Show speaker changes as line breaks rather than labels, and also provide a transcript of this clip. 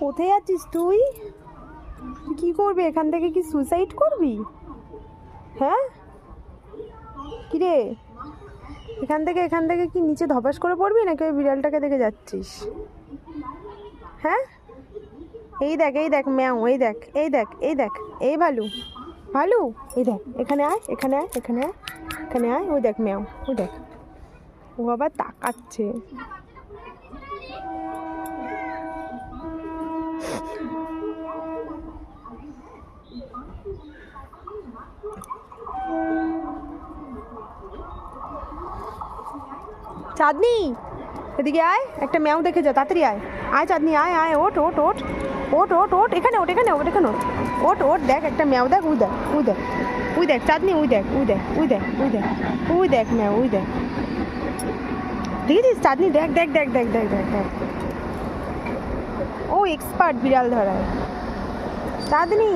কোথায় আছিস তুই? কি করবি এখান থেকে? কি সুসাইড করবি? হ্যাঁ কিরে, এখান থেকে কি নিচে ধপাস করে পড়বি নাকি ওই বিড়ালটাকে দেখে যাচ্ছিস? হ্যাঁ এই দেখ ম্যাও, এই দেখ এই দেখ এই দেখ, এই ভালু ভালু, এই দেখ এখানে আয় এখানে আয় এখানে আয় এখানে আয়, ওই দেখ ম্যাও, ওই দেখ ও আবার তাকাচ্ছে। চাঁদনি এদিকে আয়, একটা ম্যাও দেখে যা, তাড়াতাড়ি আয় আয় চাঁদনি আয় আয়, ওঠ ওঠ ওঠ ওঠ ওঠ ওঠ, এখানে ওঠ এখানে ওঠ এখানে ওঠ ওঠ ওঠ, দেখ একটা ম্যাও, দেখ উই দেখ উই দেখ উই দেখ চাঁদনি, উই দেখ উই দেখ উই দেখ উই দেখ উই দেখ ম্যাও, উই দেখ, দেখেছিস চাঁদনি, দেখ দেখ দেখ দেখ দেখ দেখ দেখ, ও এক্সপার্ট বিড়াল ধরায় চাঁদনি।